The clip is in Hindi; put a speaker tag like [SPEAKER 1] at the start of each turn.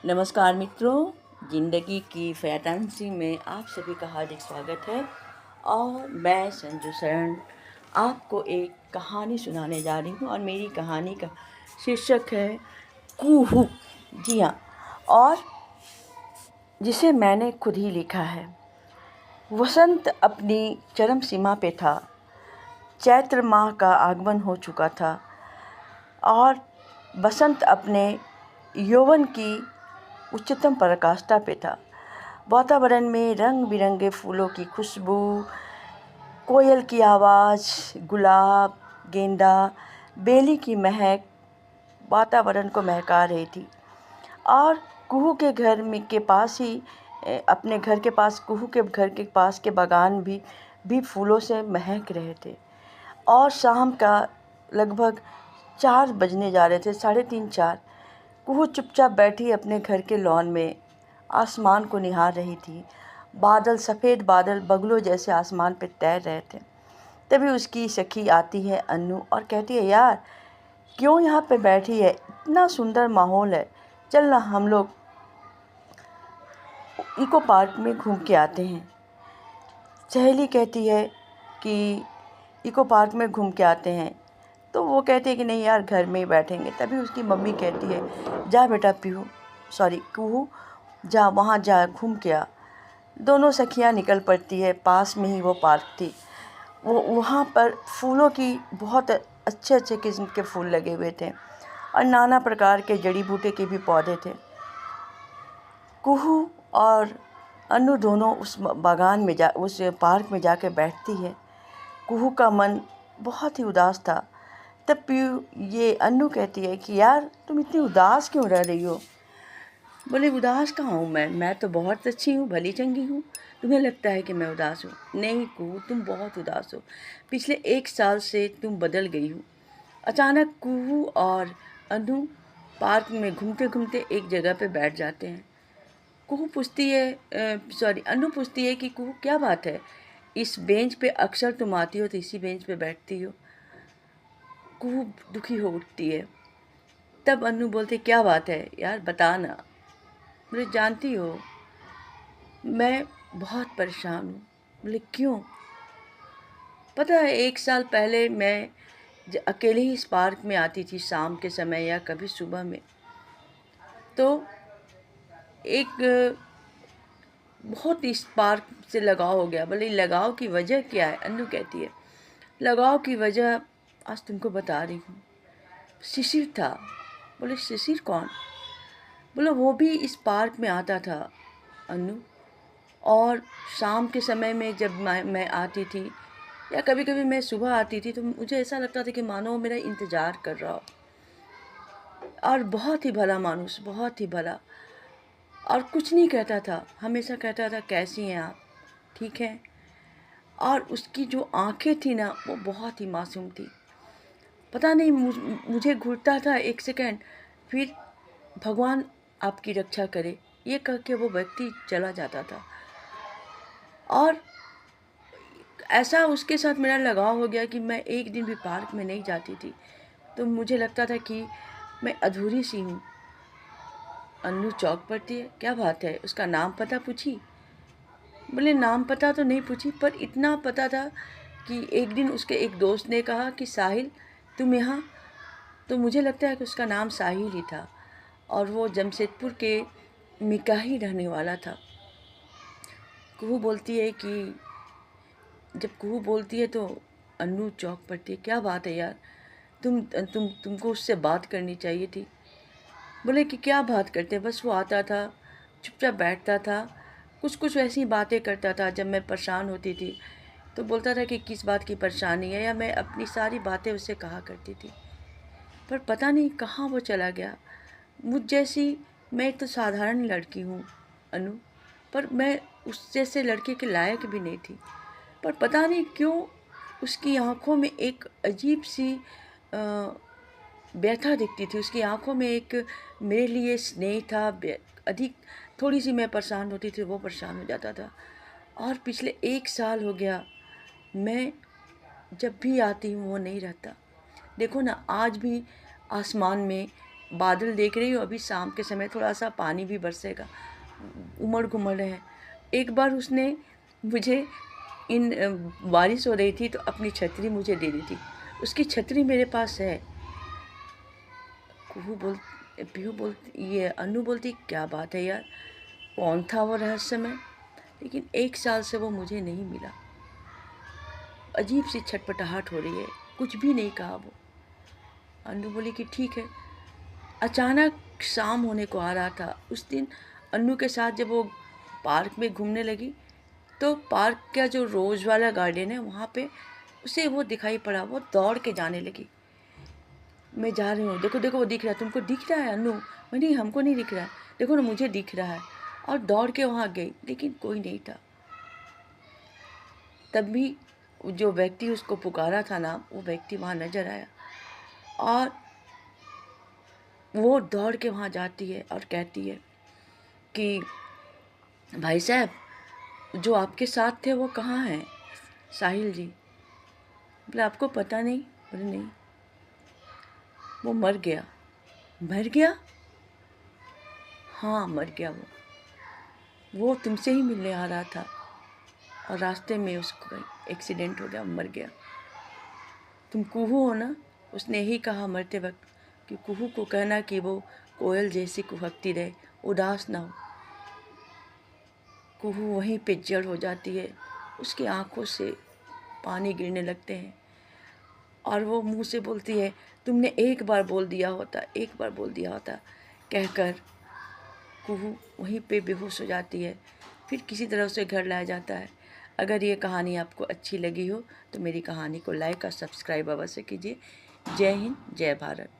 [SPEAKER 1] नमस्कार मित्रों, ज़िंदगी की फैंटेसी में आप सभी का हार्दिक स्वागत है। और मैं संजू शरण आपको एक कहानी सुनाने जा रही हूँ और मेरी कहानी का शीर्षक है कुहू। जी हाँ, और जिसे मैंने खुद ही लिखा है। वसंत अपनी चरम सीमा पे था। चैत्र माह का आगमन हो चुका था और बसंत अपने यौवन की उच्चतम पराकाष्ठा पे था। वातावरण में रंग बिरंगे फूलों की खुशबू, कोयल की आवाज़, गुलाब, गेंदा, बेली की महक वातावरण को महका रही थी। और कुहू के घर में के पास ही अपने घर के पास कुहू के घर के पास के बागान भी फूलों से महक रहे थे। और शाम का लगभग 4 बजने जा रहे थे, 3:30 4। कुहू चुपचाप बैठी अपने घर के लॉन में आसमान को निहार रही थी। बादल, सफ़ेद बादल बगुलों जैसे आसमान पे तैर रहे थे। तभी उसकी सखी आती है अन्नू और कहती है, यार क्यों यहाँ पे बैठी है, इतना सुंदर माहौल है, चल ना हम लोग इको पार्क में घूम के आते हैं। सहेली कहती है कि इको पार्क में घूम के आते हैं, तो वो कहते हैं कि नहीं यार घर में ही बैठेंगे। तभी उसकी मम्मी कहती है, जा बेटा कुहू, जा वहाँ जा घूम के आ। दोनों सखियाँ निकल पड़ती है। पास में ही वो पार्क थी। वो वहाँ पर फूलों की बहुत अच्छे अच्छे किस्म के फूल लगे हुए थे और नाना प्रकार के जड़ी बूटे के भी पौधे थे। कुहू और अनु दोनों उस पार्क में जाकर बैठती है। कुहू का मन बहुत ही उदास था। तब ये अन्नू कहती है कि यार तुम इतनी उदास क्यों रह रही हो। बोले, उदास कहाँ हूँ मैं तो बहुत अच्छी हूँ, भली चंगी हूँ। तुम्हें लगता है कि मैं उदास हूँ। नहीं कुहू, तुम बहुत उदास हो। पिछले 1 साल से तुम बदल गई हो। अचानक कुहू और अन्नू पार्क में घूमते घूमते एक जगह पे बैठ जाते हैं। अन्नू पूछती है कि कुहू क्या बात है, इस बेंच पे अक्सर तुम आती हो तो इसी बेंच पे बैठती हो। कुहू दुखी हो उठती है। तब अन्नू बोलते, क्या बात है यार, बता ना। बोले, जानती हो मैं बहुत परेशान हूँ। बोले, क्यों? पता है 1 साल पहले मैं अकेले ही इस पार्क में आती थी शाम के समय या कभी सुबह में, तो एक बहुत इस पार्क से लगाव हो गया। बोले, लगाव की वजह क्या है? अन्नू कहती है, लगाव की वजह आज तुमको बता रही हूँ। शिशिर था। बोले, शिशिर कौन? बोले, वो भी इस पार्क में आता था अन्नू। और शाम के समय में जब मैं आती थी या कभी कभी मैं सुबह आती थी तो मुझे ऐसा लगता था कि मानो मेरा इंतज़ार कर रहा हो। और बहुत ही भला मानुस, बहुत ही भला। और कुछ नहीं कहता था, हमेशा कहता था कैसी हैं आप, ठीक है। और उसकी जो आंखें थी ना, वो बहुत ही मासूम थी। पता नहीं मुझे घूरता था 1 सेकंड, फिर भगवान आपकी रक्षा करे ये कह के वो व्यक्ति चला जाता था। और ऐसा उसके साथ मेरा लगाव हो गया कि मैं एक दिन भी पार्क में नहीं जाती थी तो मुझे लगता था कि मैं अधूरी सी हूँ। अन्नू चौंक पड़ती है, क्या बात है, उसका नाम पता पूछी? बोले, नाम पता तो नहीं पूछी, पर इतना पता था कि एक दिन उसके एक दोस्त ने कहा कि साहिल तुम यहाँ, तो मुझे लगता है कि उसका नाम साहिल ही था और वो जमशेदपुर के मिकाही रहने वाला था। कुहू बोलती है कि जब कुहू बोलती है तो अन्नू चौंक पड़ती है, क्या बात है यार, तुमको उससे बात करनी चाहिए थी। बोले कि क्या बात करते, बस वो आता था, चुपचाप बैठता था, कुछ कुछ वैसी बातें करता था। जब मैं परेशान होती थी तो बोलता था कि किस बात की परेशानी है, या मैं अपनी सारी बातें उससे कहा करती थी। पर पता नहीं कहाँ वो चला गया। मुझ जैसी, मैं तो साधारण लड़की हूँ अनु, पर मैं उस जैसे लड़के के लायक भी नहीं थी। पर पता नहीं क्यों उसकी आँखों में एक अजीब सी व्यथा दिखती थी। उसकी आँखों में एक मेरे लिए स्नेह था अधिक। थोड़ी सी मैं परेशान होती थी वो परेशान हो जाता था। और पिछले 1 साल हो गया, मैं जब भी आती हूँ वो नहीं रहता। देखो ना, आज भी आसमान में बादल देख रही हूँ, अभी शाम के समय थोड़ा सा पानी भी बरसेगा, उमड़ घुमड़ है। एक बार उसने मुझे बारिश हो रही थी तो अपनी छतरी मुझे दे दी थी, उसकी छतरी मेरे पास है। पीहू बोलती, ये अनु बोलती, क्या बात है यार, कौन था वो रहस्यमय, लेकिन 1 साल से वो मुझे नहीं मिला। अजीब सी छटपटाहट हो रही है, कुछ भी नहीं कहा वो। अनु बोली कि ठीक है। अचानक शाम होने को आ रहा था, उस दिन अनु के साथ जब वो पार्क में घूमने लगी तो पार्क का जो रोज़ वाला गार्डन है वहाँ पे उसे वो दिखाई पड़ा, वो दौड़ के जाने लगी। मैं जा रही हूँ, देखो देखो वो दिख रहा है, तुमको दिख रहा है अनु? मैं, नहीं हमको नहीं दिख रहा है, देखो ना मुझे दिख रहा है। और दौड़ के वहाँ गई, लेकिन कोई नहीं था। तब भी जो व्यक्ति उसको पुकारा था ना, वो व्यक्ति वहाँ नजर आया और वो दौड़ के वहाँ जाती है और कहती है कि भाई साहब, जो आपके साथ थे वो कहाँ हैं? साहिल जी। बोले आपको पता नहीं? बोले नहीं, वो मर गया। मर गया? हाँ मर गया। वो तुमसे ही मिलने आ रहा था और रास्ते में उसको एक्सीडेंट हो गया, मर गया। तुम कुहू हो ना? उसने यही कहा मरते वक्त कि कुहू को कहना कि वो कोयल जैसी कुहकती रहे, उदास ना हो। कुहू वहीं पे जड़ हो जाती है, उसकी आंखों से पानी गिरने लगते हैं और वो मुंह से बोलती है, तुमने एक बार बोल दिया होता, एक बार बोल दिया होता, कहकर कुहू वहीं पे बेहोश हो जाती है। फिर किसी तरह उसे घर लाया जाता है। अगर ये कहानी आपको अच्छी लगी हो तो मेरी कहानी को लाइक और सब्सक्राइब अवश्य कीजिए। जय हिंद, जय भारत।